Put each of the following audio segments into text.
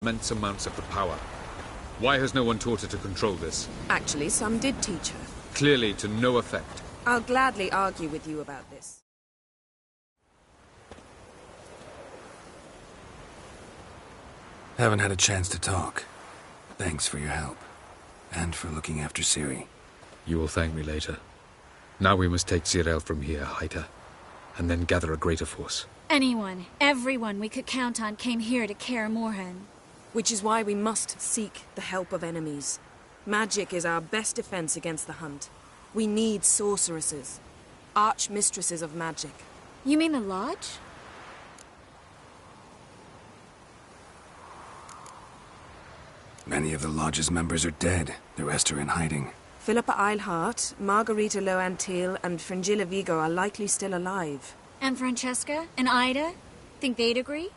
immense amounts of the power. Why has no one taught her to control this? Actually, some did teach her. Clearly to no effect. I'll gladly argue with you about this. Haven't had a chance to talk. Thanks for your help. And for looking after Ciri. You will thank me later. Now we must take Zirel from here, hide her, and then gather a greater force. Anyone, everyone we could count on came here to Kaer Morhen. Which is why we must seek the help of enemies. Magic is our best defense against the hunt. We need sorceresses. Archmistresses of magic. You mean the Lodge? Many of the Lodge's members are dead. The rest are in hiding. Philippa Eilhart, Margarita Loantil, and Fringilla Vigo are likely still alive. And Francesca? And Ida? Think they'd agree?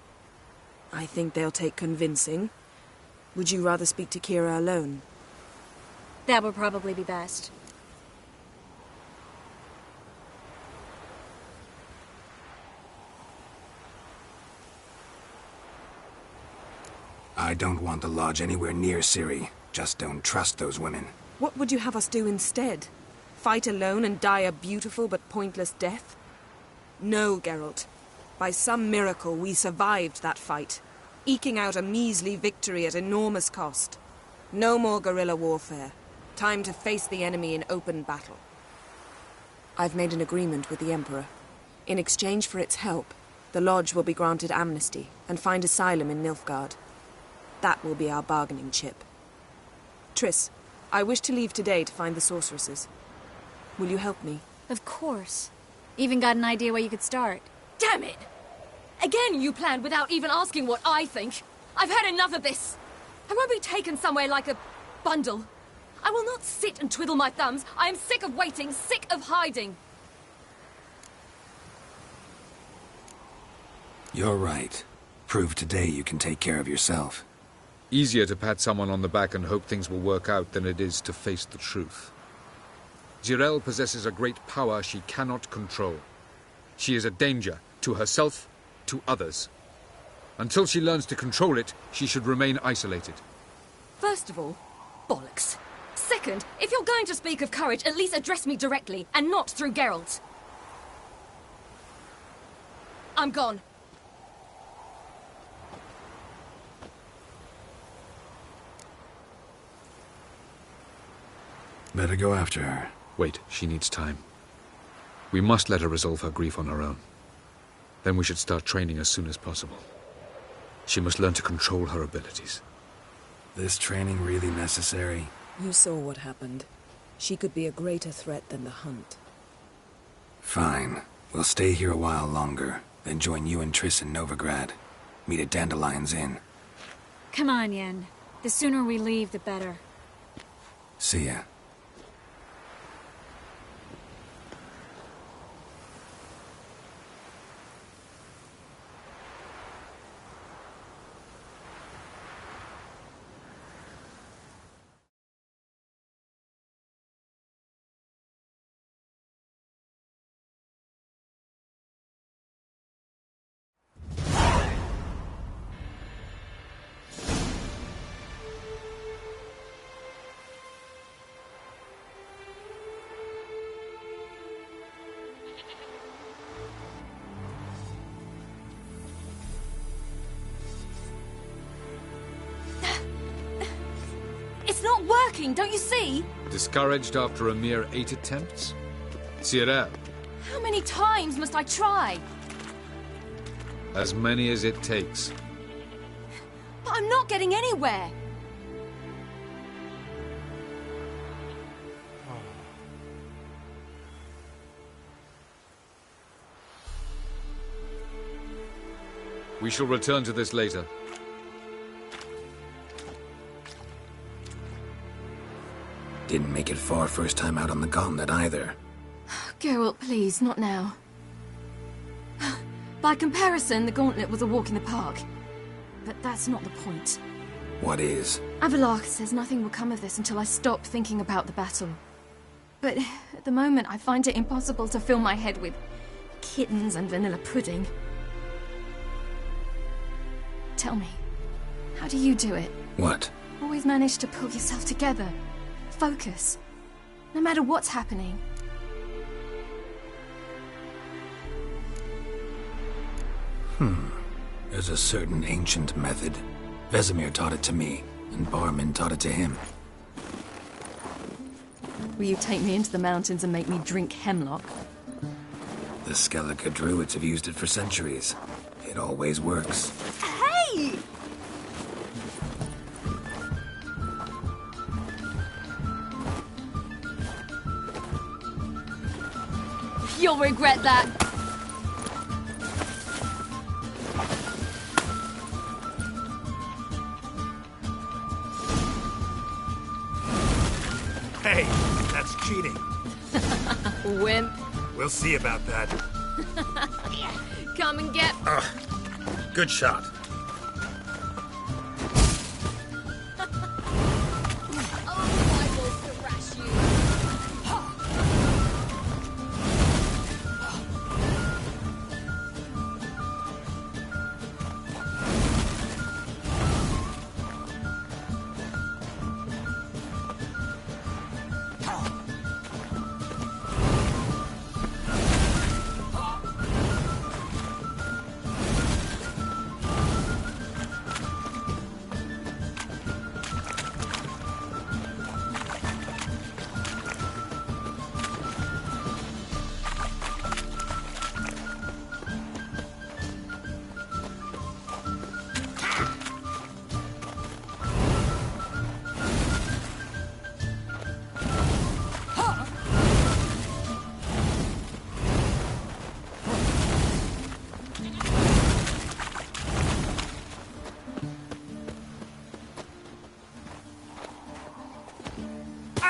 I think they'll take convincing. Would you rather speak to Kira alone? That would probably be best. I don't want the Lodge anywhere near Ciri. Just don't trust those women. What would you have us do instead? Fight alone and die a beautiful but pointless death? No, Geralt. By some miracle, we survived that fight, eking out a measly victory at enormous cost. No more guerrilla warfare. Time to face the enemy in open battle. I've made an agreement with the Emperor. In exchange for its help, the Lodge will be granted amnesty and find asylum in Nilfgaard. That will be our bargaining chip. Triss, I wish to leave today to find the sorceresses. Will you help me? Of course. Even got an idea where you could start. Damn it! Again you planned without even asking what I think. I've had enough of this. I won't be taken somewhere like a bundle. I will not sit and twiddle my thumbs. I am sick of waiting, sick of hiding. You're right. Prove today you can take care of yourself. Easier to pat someone on the back and hope things will work out than it is to face the truth. Zirel possesses a great power she cannot control. She is a danger to herself, to others. Until she learns to control it, she should remain isolated. First of all, bollocks. Second, if you're going to speak of courage, at least address me directly, and not through Geralt. I'm gone. Better go after her. Wait, she needs time. We must let her resolve her grief on her own. Then we should start training as soon as possible. She must learn to control her abilities. This training really necessary? You saw what happened. She could be a greater threat than the hunt. Fine. We'll stay here a while longer, then join you and Triss in Novigrad. Meet at Dandelion's Inn. Come on, Yen. The sooner we leave, the better. See ya. It's not working, don't you see? Discouraged after a mere 8 attempts? Zirel, How many times must I try? as many as it takes. But I'm not getting anywhere. We shall return to this later. Didn't make it far first time out on the gauntlet either. Geralt, please, not now. By comparison, the gauntlet was a walk in the park. But that's not the point. What is? Avallac'h says nothing will come of this until I stop thinking about the battle. But at the moment, I find it impossible to fill my head with kittens and vanilla pudding. Tell me, How do you do it? What? Always manage to pull yourself together. Focus. No matter what's happening. There's a certain ancient method. Vesemir taught it to me, and Barman taught it to him. Will you take me into the mountains and make me drink hemlock? The Skellige druids have used it for centuries. It always works. Hey! You'll regret that. Hey, that's cheating. Wimp. We'll see about that. Come and get... Good shot. Oh, I will thrash you.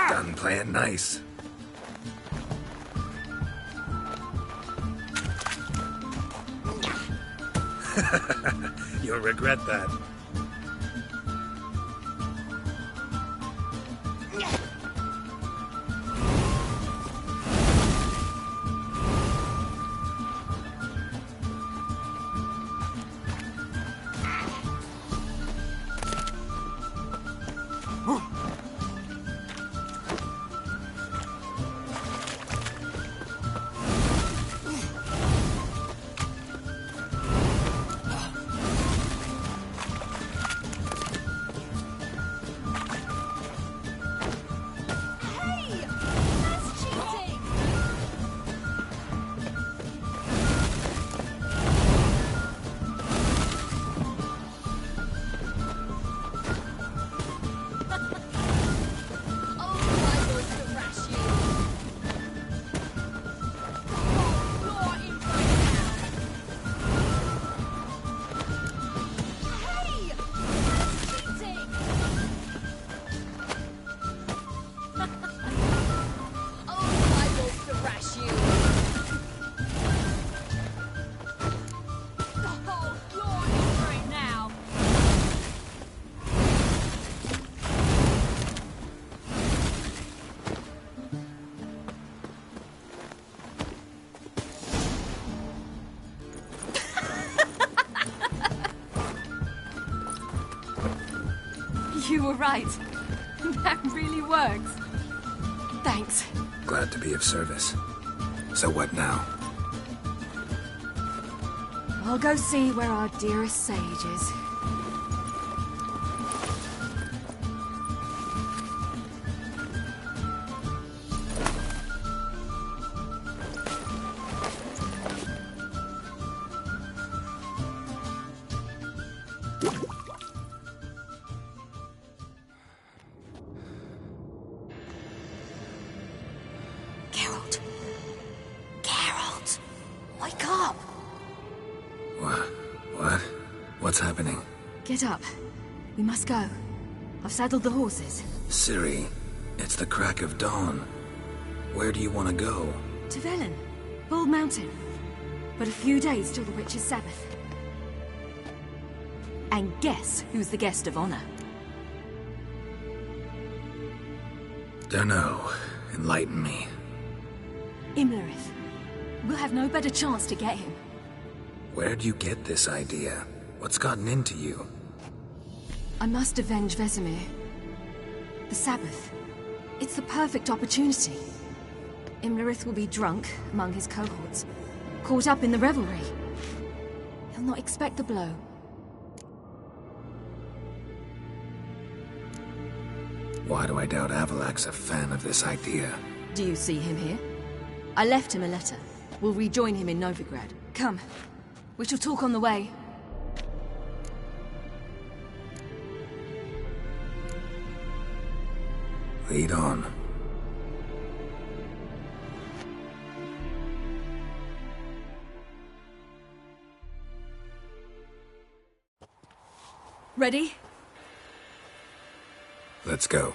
Done playing nice. You'll regret that. You were right. That really works. Thanks. Glad to be of service. So what now? I'll go see where our dearest sage is. Geralt. Geralt! Wake up! What? What's happening? Get up. We must go. I've saddled the horses. Ciri, it's the crack of dawn. Where do you want to go? To Velen. Bald Mountain. But a few days till the Witch's Sabbath. And guess who's the guest of honor? Dunno. Enlighten me. Imlerith. We'll have no better chance to get him. Where'd you get this idea? What's gotten into you? I must avenge Vesemir. The Sabbath. It's the perfect opportunity. Imlerith will be drunk among his cohorts, caught up in the revelry. He'll not expect the blow. Why do I doubt Avalak's a fan of this idea? Do you see him here? I left him a letter. We'll rejoin him in Novigrad. Come. We shall talk on the way. Lead on. Ready? Let's go.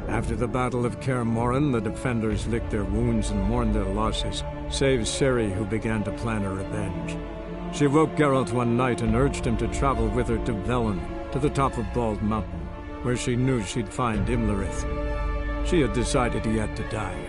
After the Battle of Kaer Morhen, the defenders licked their wounds and mourned their losses, save Ciri, who began to plan a revenge. She woke Geralt one night and urged him to travel with her to Velen, to the top of Bald Mountain, where she knew she'd find Imlerith. She had decided he had to die.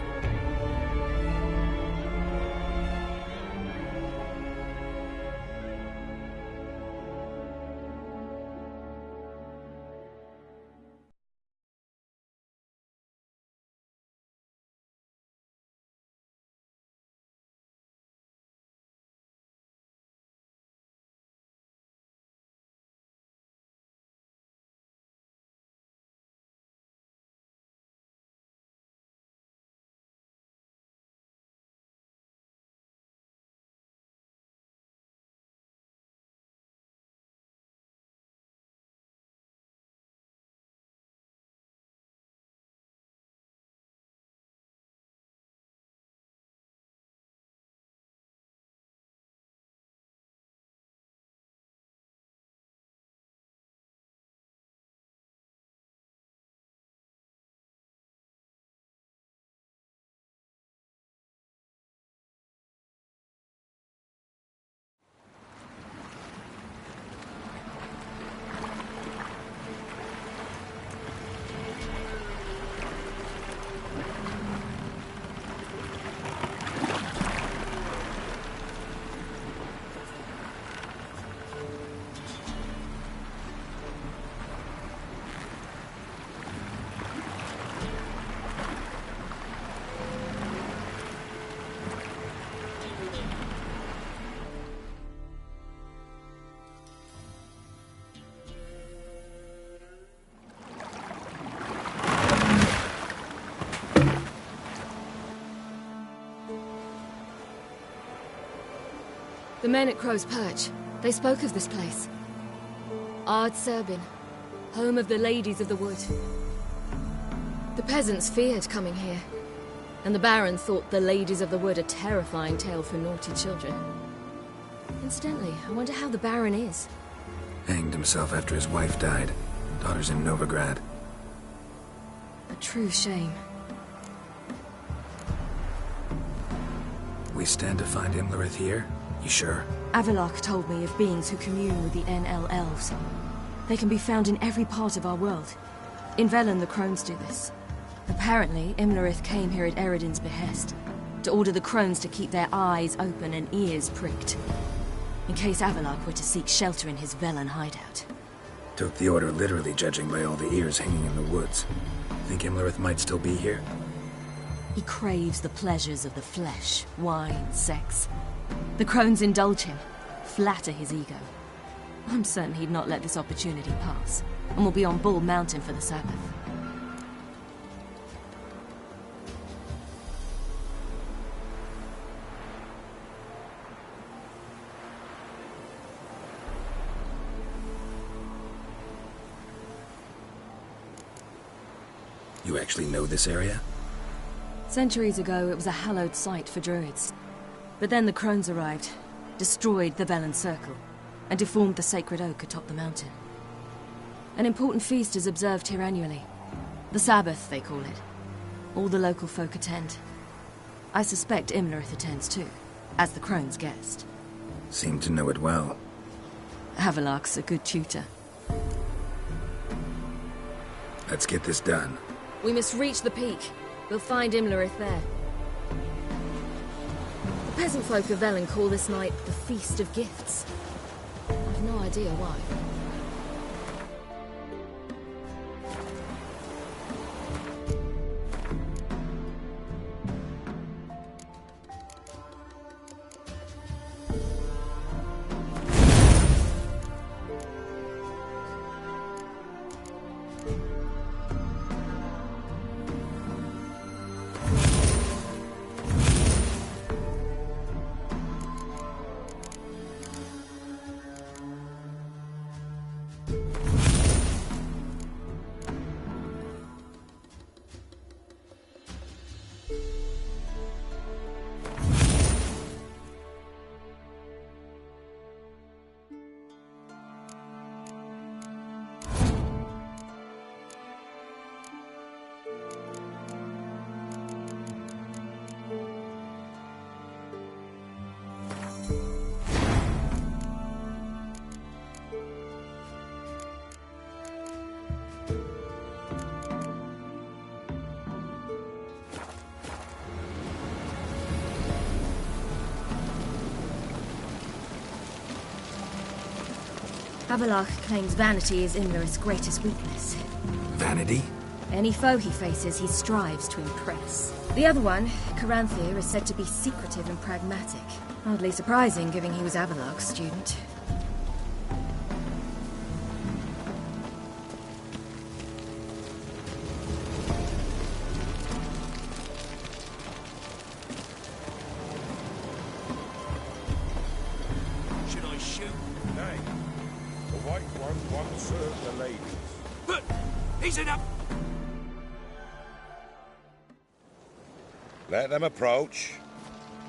The men at Crow's Perch, they spoke of this place. Ard Serbin, home of the Ladies of the Wood. The peasants feared coming here, and the Baron thought the Ladies of the Wood a terrifying tale for naughty children. Incidentally, I wonder how the Baron is. Hanged himself after his wife died. Daughter's in Novigrad. A true shame. We stand to find Imlerith here? You sure? Avalak told me of beings who commune with the NL elves. They can be found in every part of our world. In Velen, the crones do this. Apparently, Imlerith came here at Eredin's behest, to order the crones to keep their eyes open and ears pricked, in case Avalak were to seek shelter in his Velen hideout. Took the order literally, judging by all the ears hanging in the woods. Think Imlerith might still be here? He craves the pleasures of the flesh, wine, sex. The crones indulge him, flatter his ego. I'm certain he'd not let this opportunity pass, and will be on Bull Mountain for the Sabbath. You actually know this area? Centuries ago, it was a hallowed site for druids. But then the crones arrived, destroyed the Velen Circle, and deformed the sacred oak atop the mountain. An important feast is observed here annually. The Sabbath, they call it. All the local folk attend. I suspect Imlerith attends too, as the crone's guest. Seem to know it well. Avalak's a good tutor. Let's get this done. We must reach the peak. We'll find Imlerith there. The peasant folk of Velen call this night the Feast of Gifts. idea why. Abelard claims vanity is Imlerith's greatest weakness. Vanity? Any foe he faces, he strives to impress. The other one, Caranthir, is said to be secretive and pragmatic. Hardly surprising, given he was Abelard's student. Should I shoot? Nay. The White One won't serve the ladies. But he's in a... Let them approach.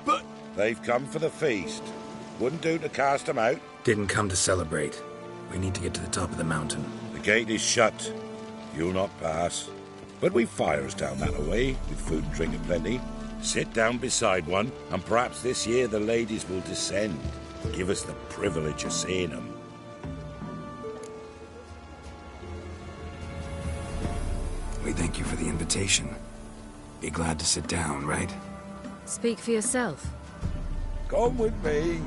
But... They've come for the feast. Wouldn't do to cast them out. Didn't come to celebrate. We need to get to the top of the mountain. The gate is shut. You'll not pass. But we've fires down that away, with food and drink aplenty. Sit down beside one, and perhaps this year the ladies will descend. Give us the privilege of seeing them. We thank you for the invitation. Be glad to sit down, right? Speak for yourself. Come with me.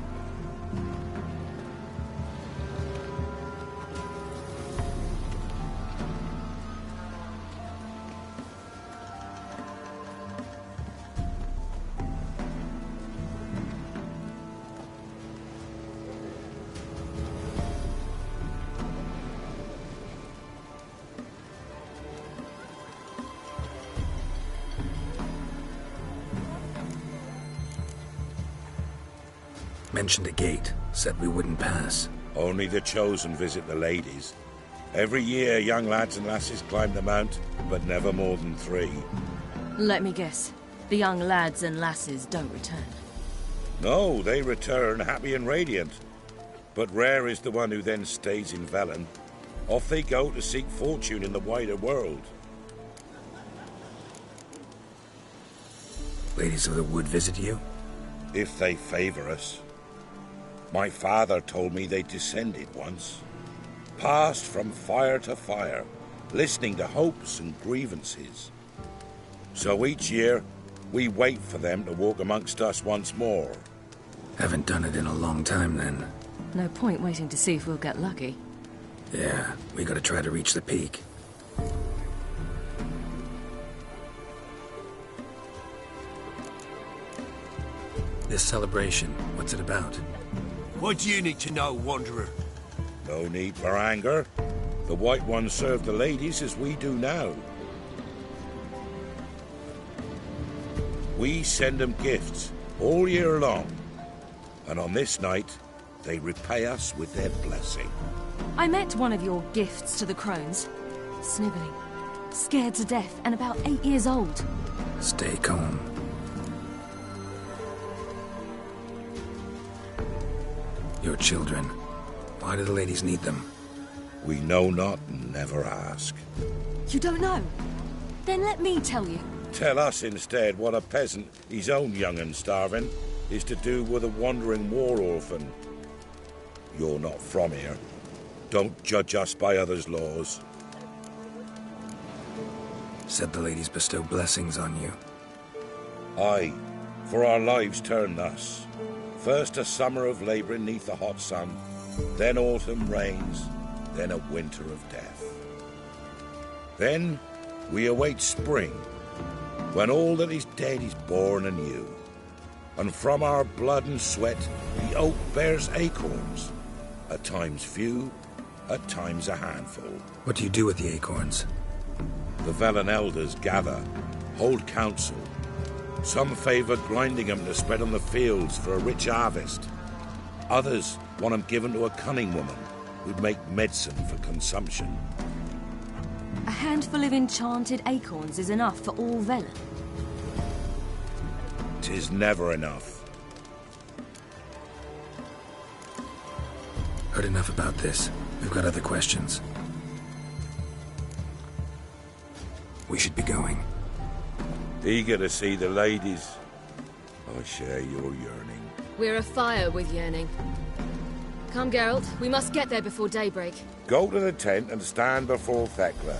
Mentioned a gate. Said we wouldn't pass. Only the chosen visit the ladies. Every year, young lads and lasses climb the mount, but never more than 3. Let me guess. The young lads and lasses don't return. No, they return happy and radiant. But rare is the one who then stays in Velen. Off they go to seek fortune in the wider world. Ladies of the Wood visit you? If they favor us. My father told me they descended once. Passed from fire to fire, listening to hopes and grievances. So each year, we wait for them to walk amongst us once more. Haven't done it in a long time, then. No point waiting to see if we'll get lucky. Yeah, we gotta try to reach the peak. This celebration, what's it about? What do you need to know, Wanderer? No need for anger. The White Ones serve the ladies as we do now. We send them gifts all year long. And on this night, they repay us with their blessing. I met one of your gifts to the crones. Snivelling. Scared to death and about 8 years old. Stay calm. Your children. Why do the ladies need them? We know not and never ask. You don't know? Then let me tell you. Tell us instead what a peasant, his own young and starving, is to do with a wandering war orphan. You're not from here. Don't judge us by others' laws. Said the ladies bestow blessings on you. Aye, for our lives turn thus. First a summer of labouring neath the hot sun, then autumn rains, then a winter of death. Then we await spring, when all that is dead is born anew. And from our blood and sweat the oak bears acorns, at times few, at times a handful. What do you do with the acorns? The Velen elders gather, hold council. Some favor grinding them to spread on the fields for a rich harvest. Others want them given to a cunning woman who'd make medicine for consumption. A handful of enchanted acorns is enough for all Velen. 'Tis never enough. Heard enough about this. We've got other questions. We should be going. Eager to see the ladies. I share your yearning. We're afire with yearning. Come, Geralt. We must get there before daybreak. Go to the tent and stand before Thekla.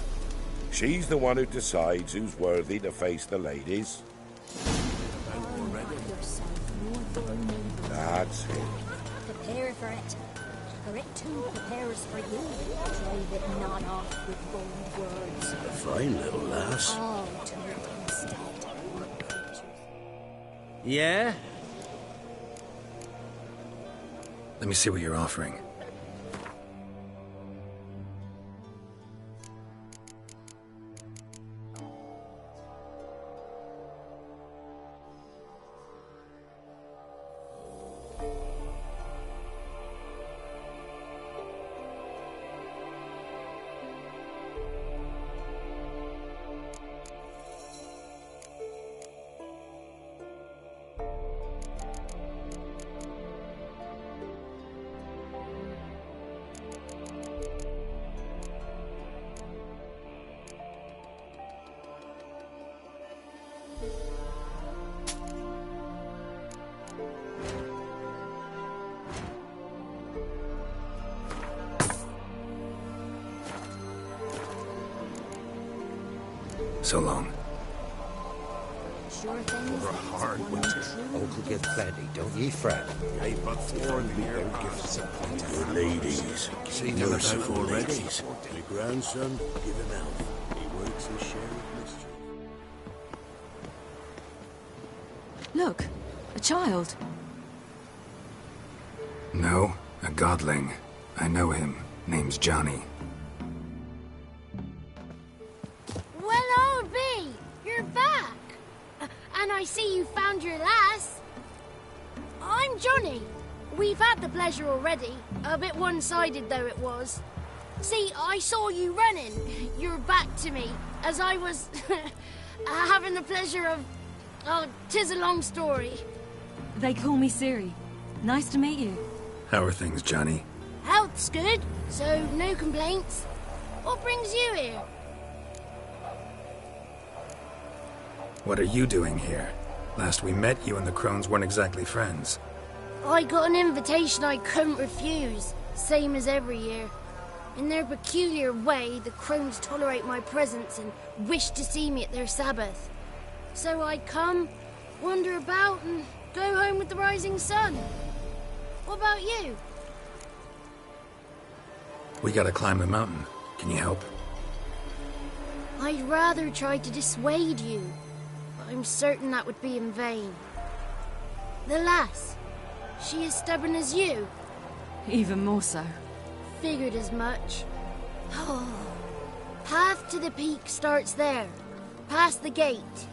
She's the one who decides who's worthy to face the ladies. That's it. Prepare for it. For it too prepares for you. Drive it not off with bold words. A fine little lass. All to it instead. Yeah? Let me see what you're offering. So long. Sure thing. For a hard winter. Uncle get plenty, don't ye fret. Hey, but for the beer gifts and plenty. Your ladies. Seen him about already. Ladies. My grandson, give him out. He works his share of mischief. Look, a child. No, a godling. I know him. Name's Johnny. Well, old B, you're back. And I see you found your lass. I'm Johnny. We've had the pleasure already. A bit one-sided though it was. See, I saw you running. Your back to me, as I was having the pleasure of... Oh, 'tis a long story. They call me Ciri. Nice to meet you. How are things, Johnny? Health's good, so no complaints. What brings you here? What are you doing here? Last we met, you and the crones weren't exactly friends. I got an invitation I couldn't refuse, same as every year. In their peculiar way, the crones tolerate my presence and wish to see me at their Sabbath. So I come, wander about, and go home with the rising sun. What about you? We gotta climb a mountain. Can you help? I'd rather try to dissuade you, but I'm certain that would be in vain. The lass, she as stubborn as you? Even more so. Figured as much. Path to the peak starts there, past the gate.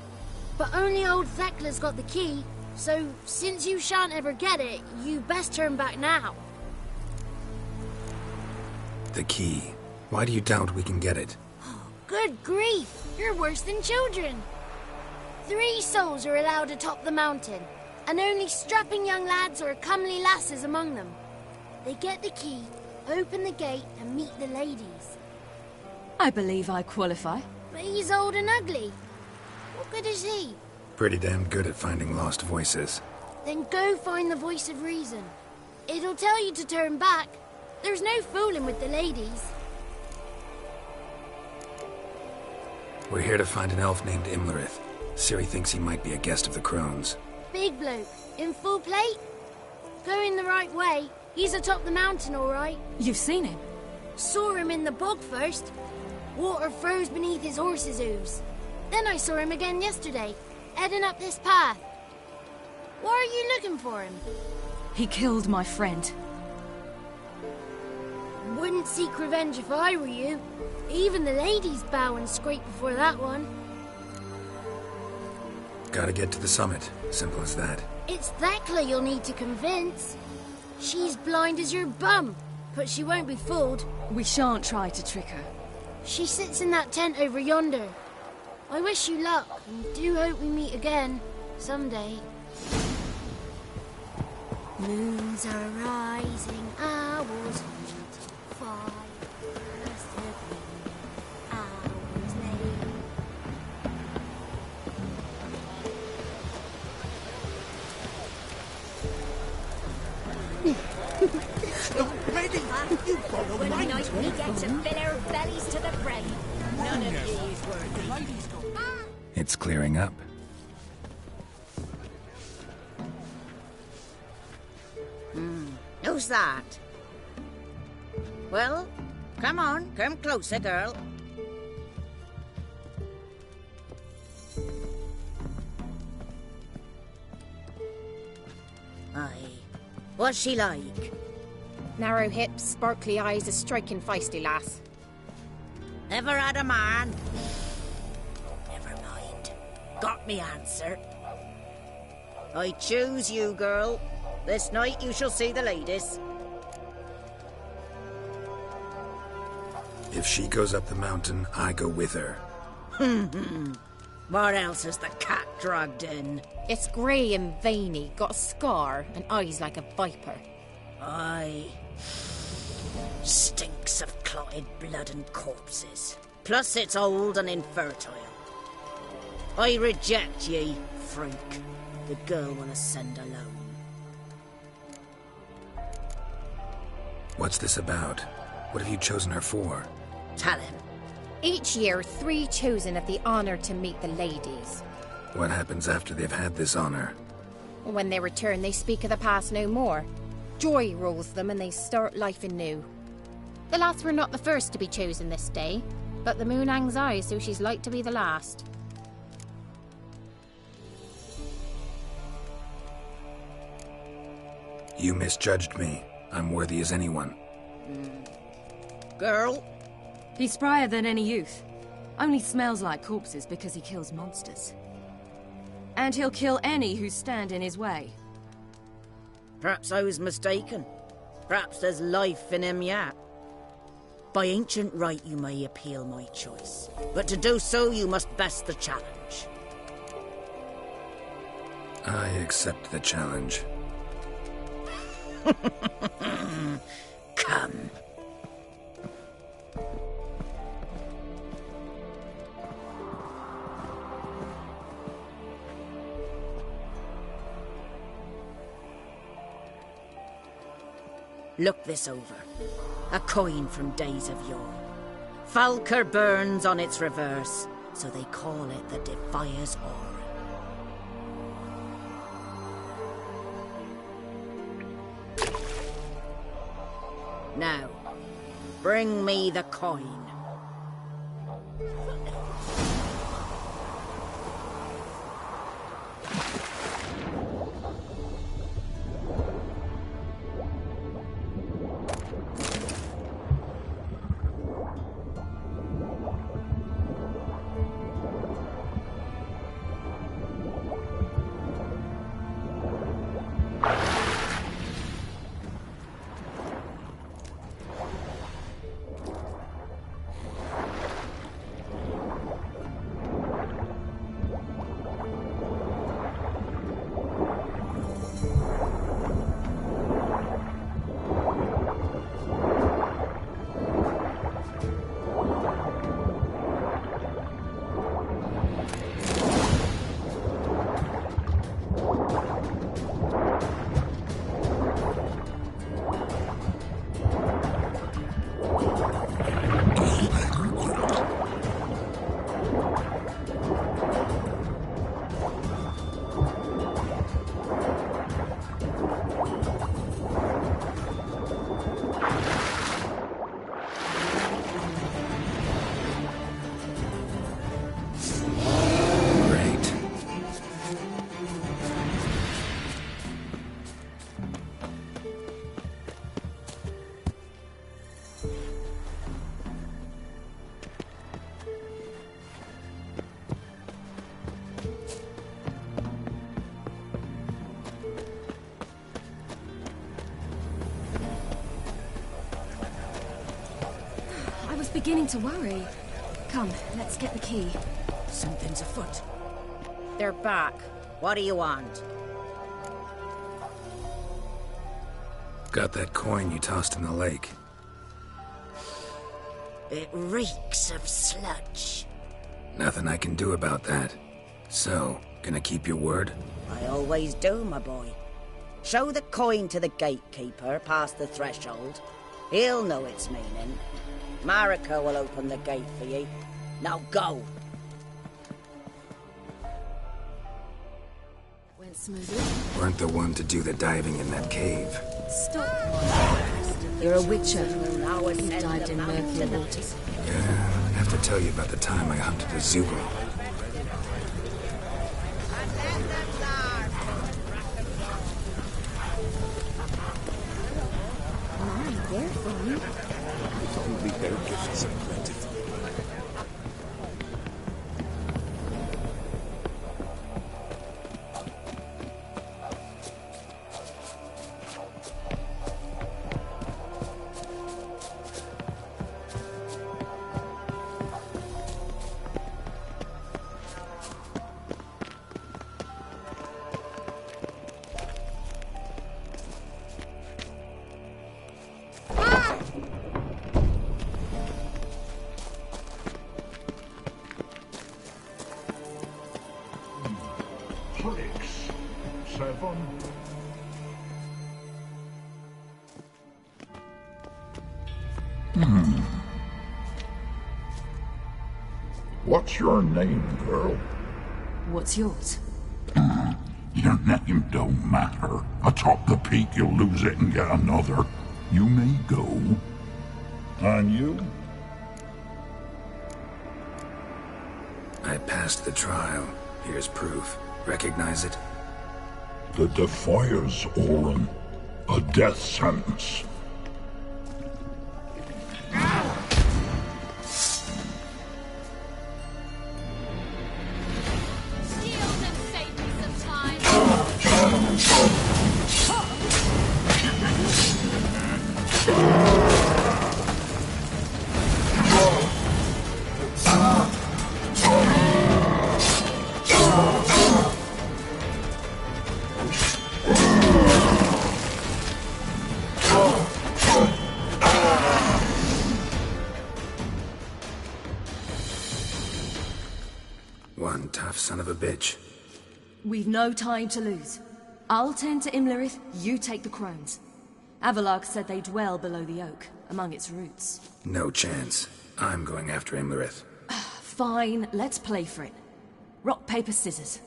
But only old Thekla's got the key, so since you shan't ever get it, you best turn back now. The key. Why do you doubt we can get it? Good grief, you're worse than children. 3 souls are allowed atop the mountain, and only strapping young lads or comely lasses among them. They get the key, open the gate, and meet the ladies. I believe I qualify. But he's old and ugly. What good is he? Pretty damn good at finding lost voices. Then go find the voice of reason. It'll tell you to turn back. There's no fooling with the ladies. We're here to find an elf named Imlerith. Ciri thinks he might be a guest of the crones. Big bloke, in full plate. Going the right way, He's atop the mountain, all right. You've seen him? Saw him in the bog first. Water froze beneath his horse's hooves. Then I saw him again yesterday, heading up this path. Why are you looking for him? He killed my friend. Wouldn't seek revenge if I were you. Even the ladies bow and scrape before that one. Gotta get to the summit. Simple as that. It's Thekla you'll need to convince. She's blind as your bum, but she won't be fooled. We shan't try to trick her. She sits in that tent over yonder. I wish you luck, and do hope we meet again, someday. Moons are rising, hours fly. Hours late. Ready? You've got a One right night we get to fill our bellies to the brim. None of these worthy. It's clearing up. Who's that? Well, come on, come closer, girl. Aye. What's she like? Narrow hips, sparkly eyes, a striking feisty lass. Ever had a man? Never mind. Got me answer. I choose you, girl. This night you shall see the ladies. If she goes up the mountain, I go with her. What else is the cat dragged in? It's grey and veiny, got a scar, and eyes like a viper. Aye. Stinks of clotted blood and corpses. Plus it's old and infertile. I reject ye, freak. The girl wanna send alone. What's this about? What have you chosen her for? Tell him. Each year, 3 chosen have the honour to meet the ladies. What happens after they've had this honor? When they return, they speak of the past no more. Joy rules them and they start life anew. The lass were not the first to be chosen this day, but the moon hangs high, so she's like to be the last. You misjudged me. I'm worthy as anyone. Girl? He's sprier than any youth. Only smells like corpses because he kills monsters. And he'll kill any who stand in his way. Perhaps I was mistaken. Perhaps there's life in him yet. By ancient right you may appeal my choice, but to do so you must best the challenge. I accept the challenge. Come. Look this over. A coin from days of yore. Falker burns on its reverse, so they call it the Defier's Ore. Now, bring me the coin. beginning to worry. Come, let's get the key. Something's afoot. They're back. What do you want? Got that coin you tossed in the lake. It reeks of sludge. Nothing I can do about that. So, gonna keep your word? I always do, my boy. Show the coin to the gatekeeper past the threshold. He'll know its meaning. Marika will open the gate for you. Now go! Went smoothly. Weren't the one to do the diving in that cave. Stop. You're a witcher. You dived in murky waters. Yeah, I have to tell you about the time I hunted a Zugel. They're fine. It's only their gifts are plentiful. What's your name, girl? What's yours? Your name don't matter. Atop the peak, you'll lose it and get another. You may go. And you? I passed the trial. Here's proof. Recognize it? The Defier's Orin. A death sentence. One tough son of a bitch. We've no time to lose. I'll tend to Imlerith, you take the crones. Avalark said they dwell below the oak, among its roots. No chance. I'm going after Imlerith. Fine, let's play for it. Rock, paper, scissors.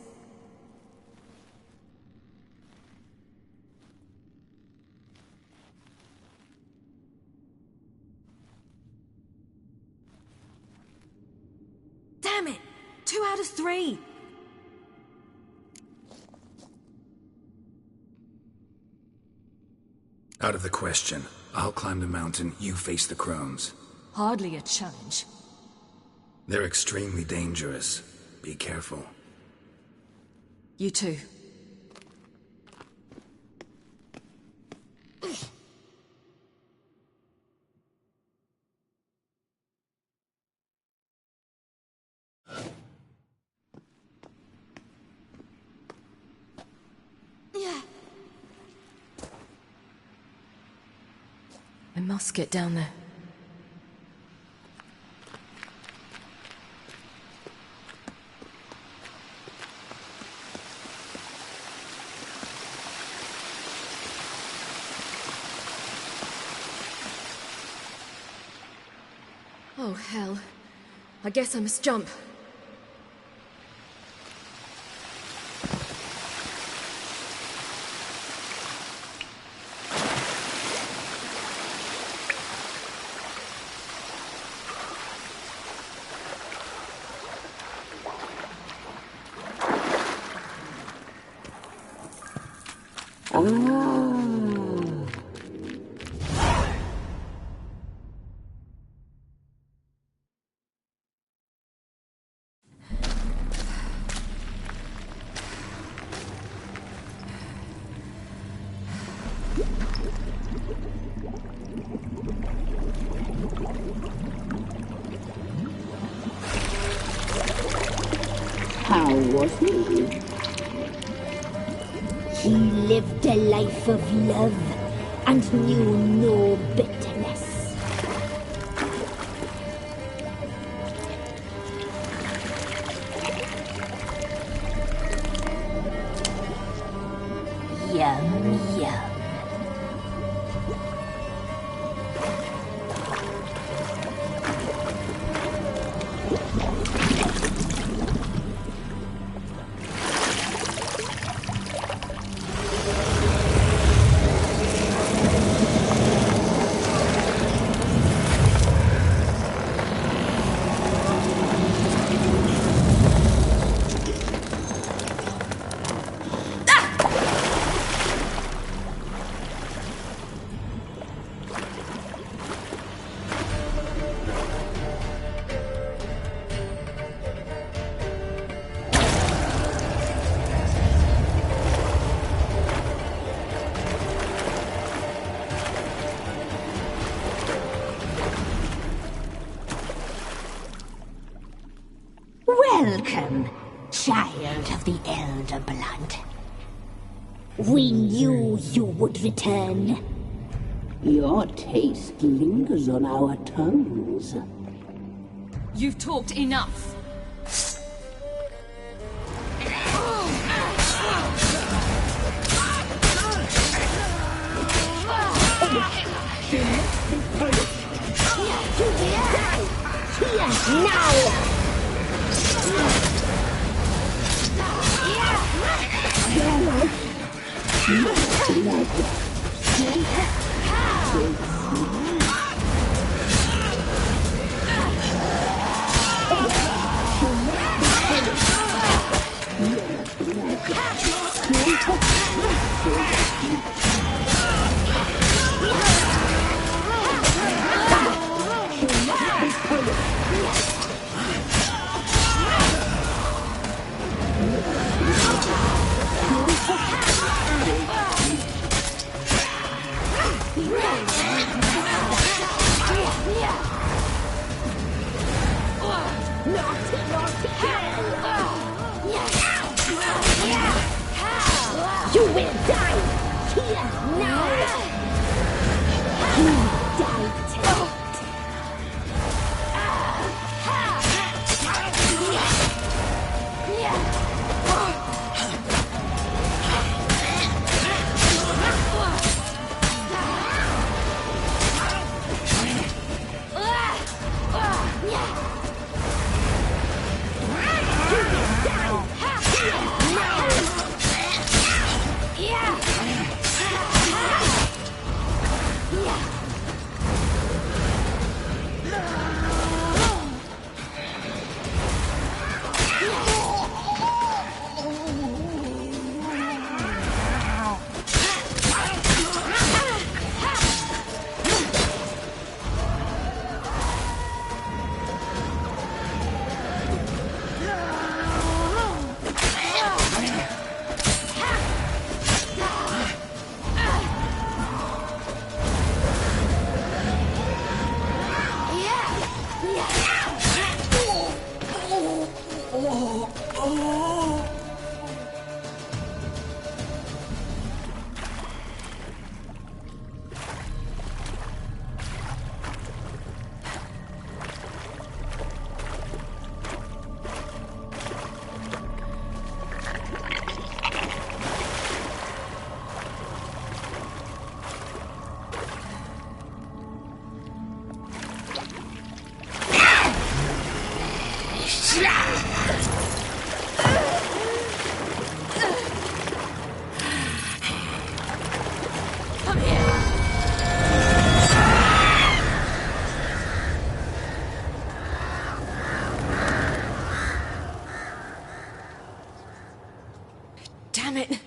Damn it! 2 out of 3! Out of the question. I'll climb the mountain, you face the crones. Hardly a challenge. They're extremely dangerous. Be careful. You too. I must get down there. Oh, hell. I guess I must jump. How was he? He lived a life of love and knew no bitterness. Yum, yum. Welcome, child of the Elder Blood. We knew you would return. Your taste lingers on our tongues. You've talked enough. Now! You will die here now! You die tonight! Damn it!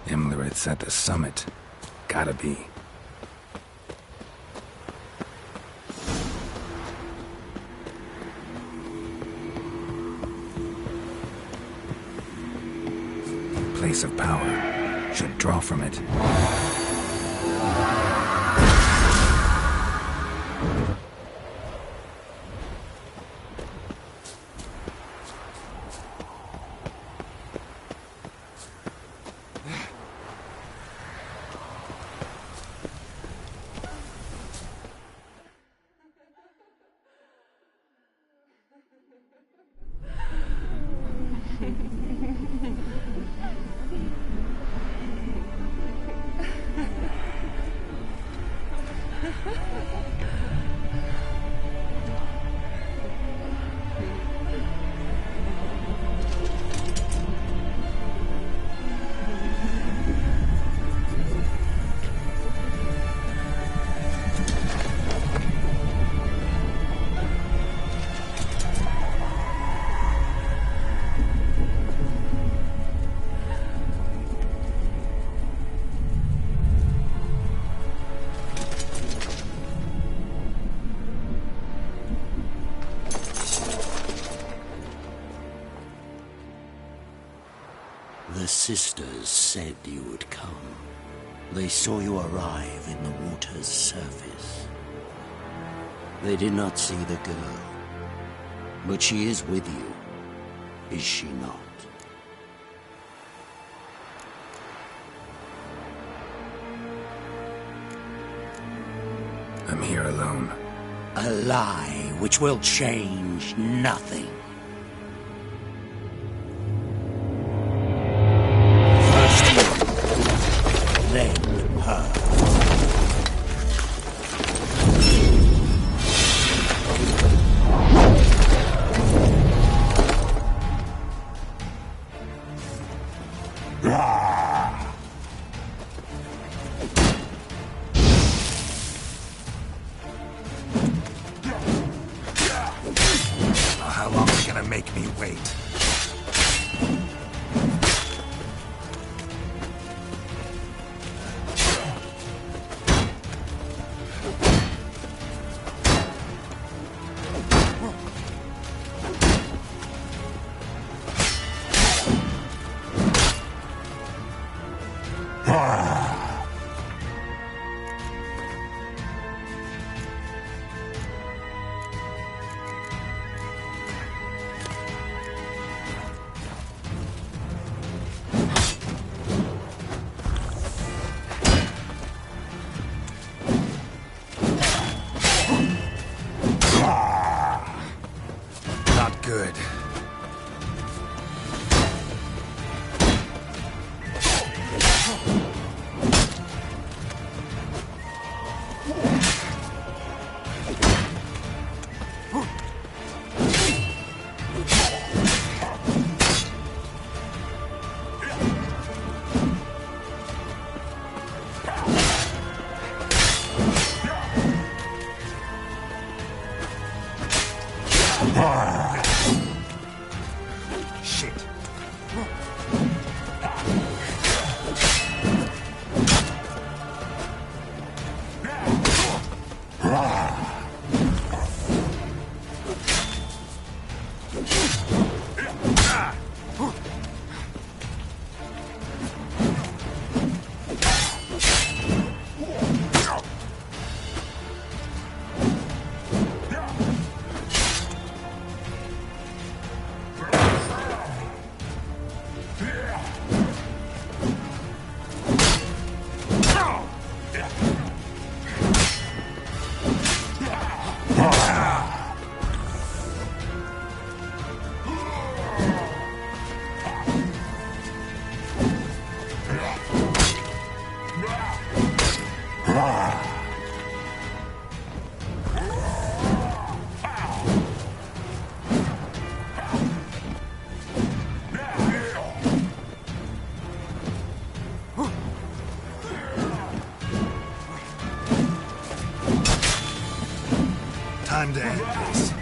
Imlerit's at the summit. Gotta be. Place of power. Should draw from it. The sisters said you would come. They saw you arrive in the water's surface. They did not see the girl. But she is with you, is she not? I'm here alone. A lie which will change nothing. First you, then her. How long are you gonna make me wait? Not good. Shit. Time to end this.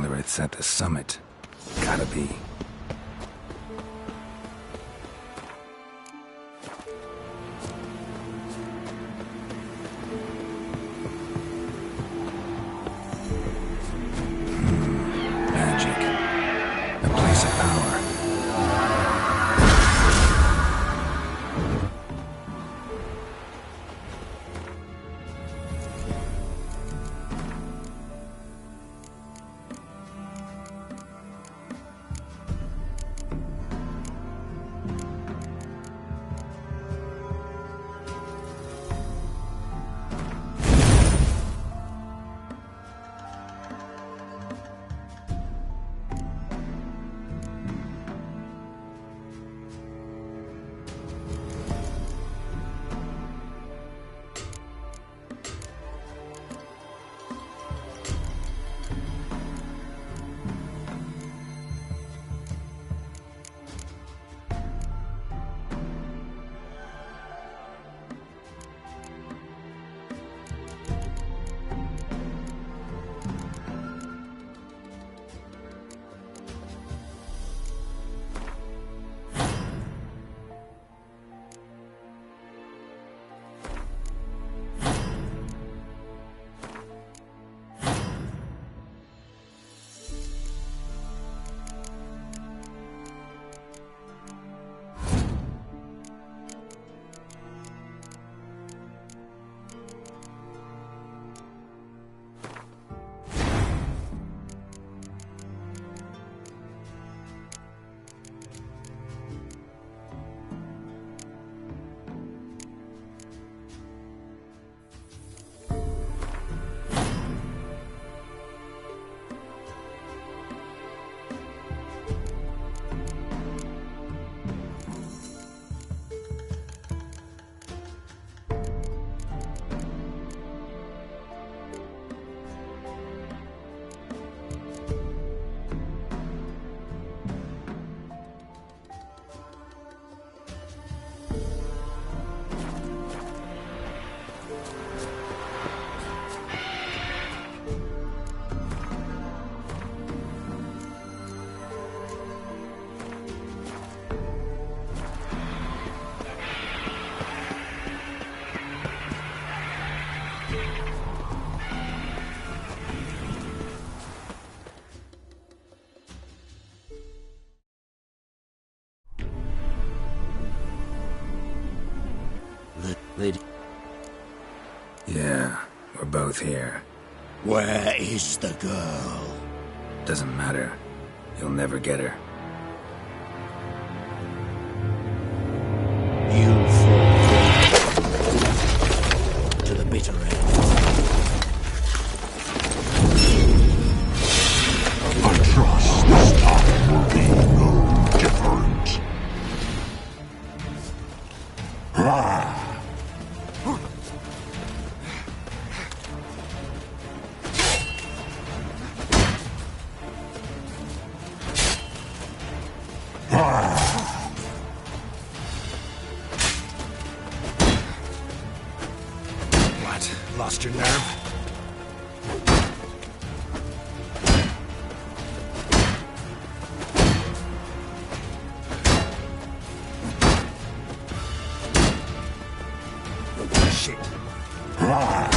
wonder it's at the summit. Gotta be. Magic. A place of power. Yeah, we're both here. Where is the girl? Doesn't matter. You'll never get her. You fall to the bitter end. I trust this time will be no different. What? Lost your nerve? Shit. What?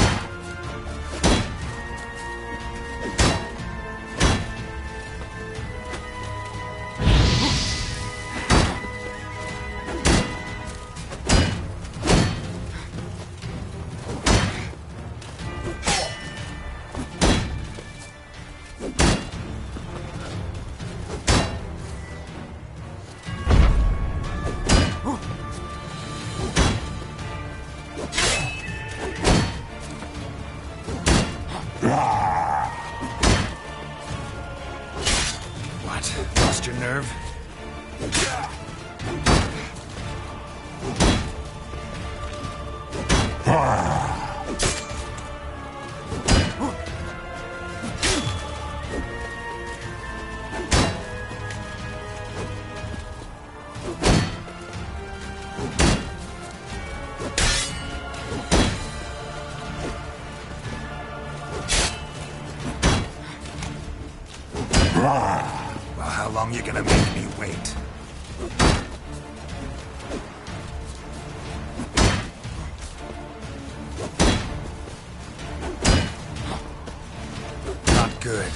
Lost your nerve? Well, how long you gonna make me wait? Not good.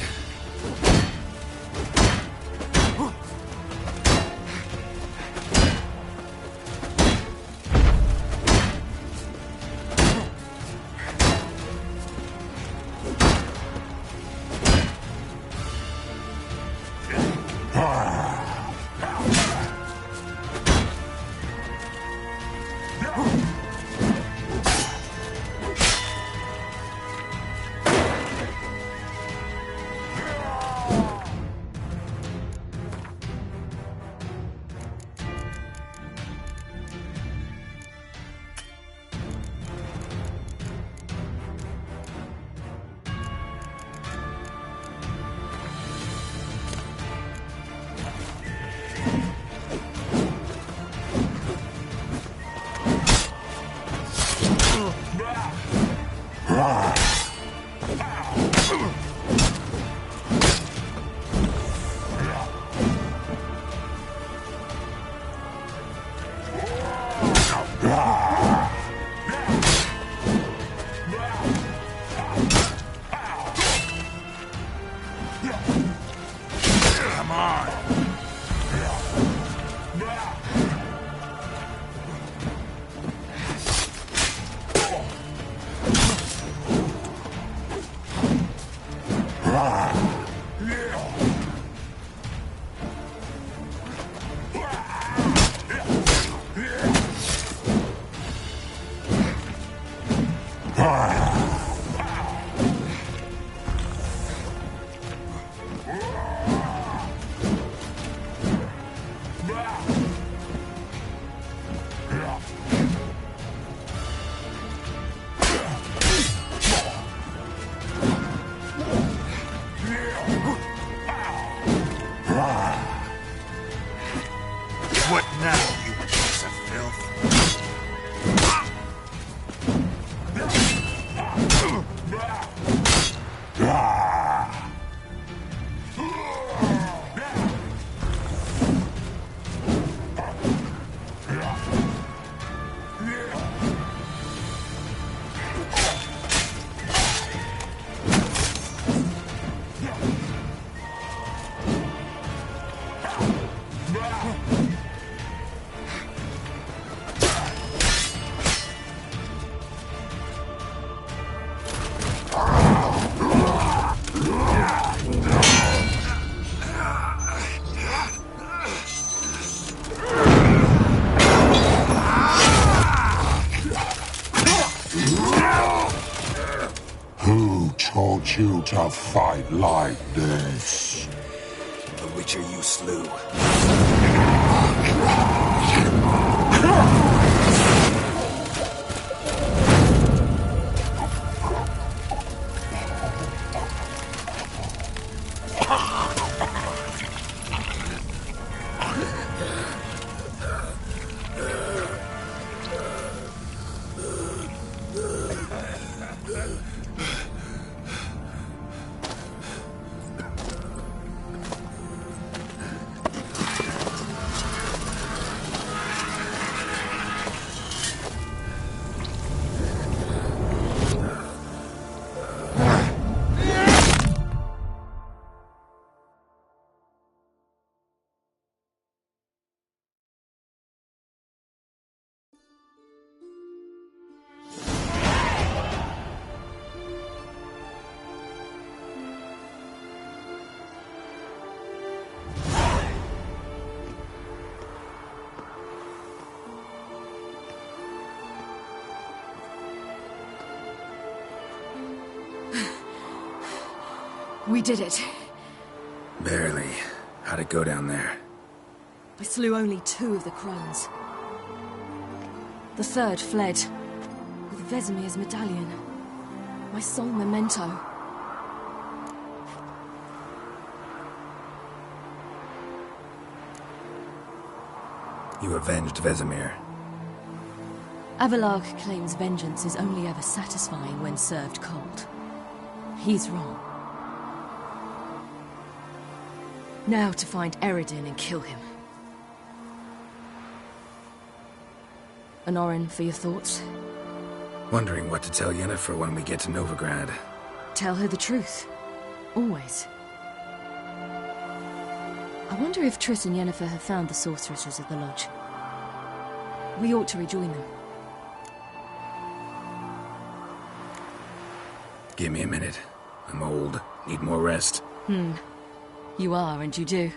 What now, you piece of filth? Who taught you to fight like this? The Witcher you slew. We did it. Barely. How'd it go down there? I slew only 2 of the crones. The third fled, with Vesemir's medallion. My sole memento. You avenged Vesemir. Avalark claims vengeance is only ever satisfying when served cold. He's wrong. Now to find Eredin and kill him. Anorin, for your thoughts? Wondering what to tell Yennefer when we get to Novigrad. Tell her the truth. Always. I wonder if Triss and Yennefer have found the sorceresses of the Lodge. We ought to rejoin them. Give me a minute. I'm old. Need more rest. You are, and you do.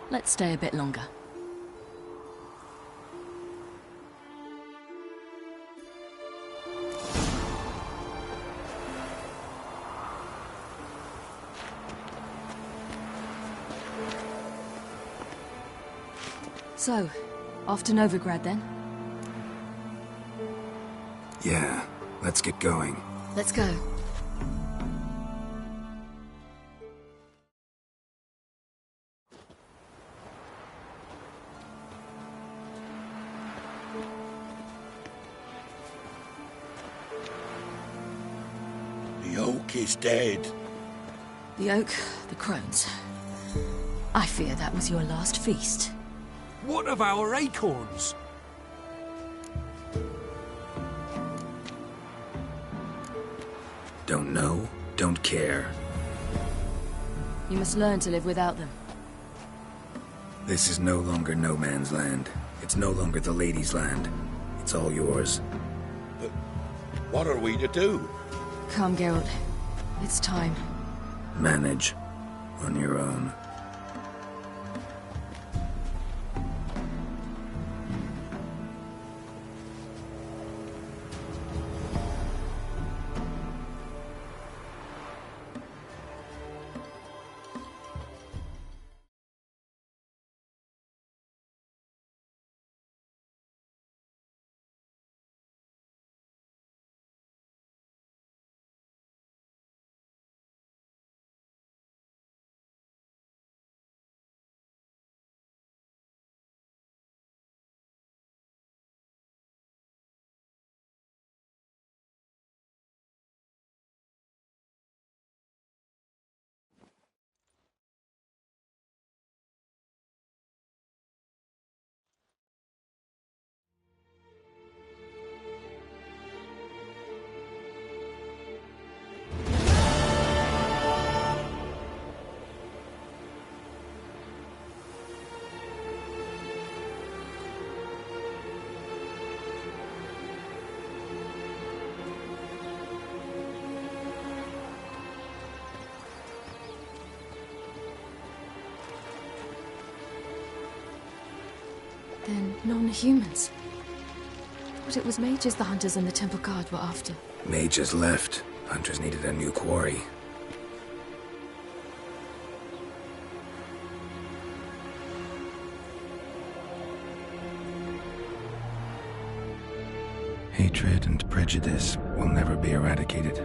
Let's stay a bit longer. So, off to Novigrad then? Yeah, let's get going. Let's go. The oak is dead. The oak, the crones. I fear that was your last feast. What of our acorns? Don't know, don't care. You must learn to live without them. This is no longer no man's land. It's no longer the lady's land. It's all yours. But what are we to do? Come, Geralt. It's time. Manage. On your own. Then non-humans. Thought it was mages the hunters and the temple guard were after. Mages left. Hunters needed a new quarry. Hatred and prejudice will never be eradicated,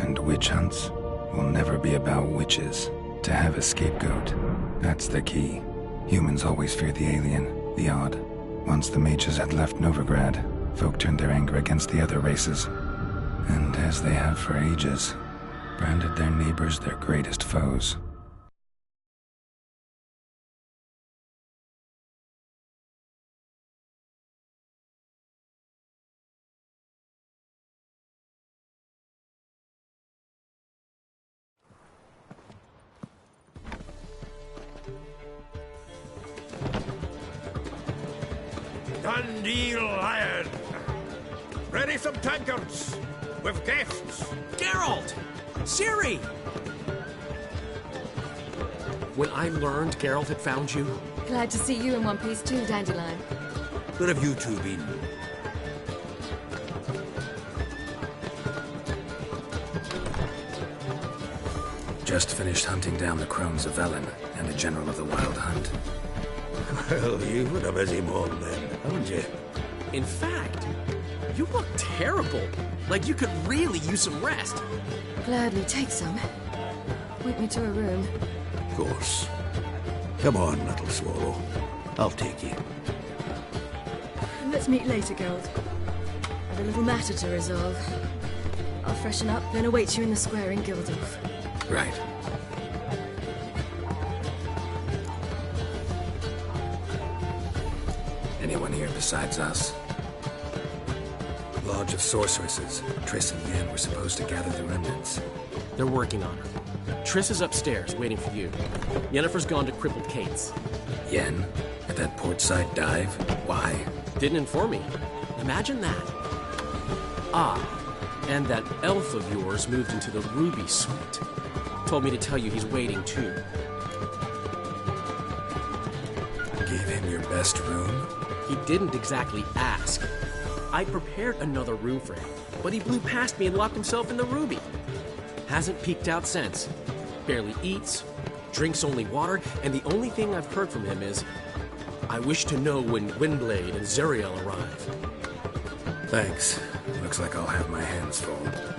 and witch hunts will never be about witches. To have a scapegoat, that's the key. Humans always fear the alien, the odd. Once the mages had left Novigrad, folk turned their anger against the other races, and as they have for ages, branded their neighbors their greatest foes. Dundee Lion! Ready some tankards! With guests! Geralt! Ciri! When I learned Geralt had found you... Glad to see you in one piece too, Dandelion. Where have you two been? Just finished hunting down the crones of Velen and the general of the Wild Hunt. Well, you've been a busy morning then, haven't you? In fact, you look terrible. Like you could really use some rest. Gladly take some. Point me to a room. Of course. Come on, little swallow. I'll take you. Let's meet later, Geralt. I've a little matter to resolve. I'll freshen up, then await you in the square in Gildorf. Right. anyone here besides us? Lodge of Sorceresses. Triss and Yen were supposed to gather the remnants. They're working on her. Triss is upstairs, waiting for you. Yennefer's gone to Crippled Kate's. Yen? At that portside dive? Why? Didn't inform me. Imagine that. Ah, and that elf of yours moved into the Ruby Suite. Told me to tell you he's waiting, too. Gave him your best room? He didn't exactly ask. I prepared another room for him, but he blew past me and locked himself in the Ruby. Hasn't peeked out since. Barely eats, drinks only water, and the only thing I've heard from him is, I wish to know when Gwynblade and Zariel arrive. Thanks. Looks like I'll have my hands full.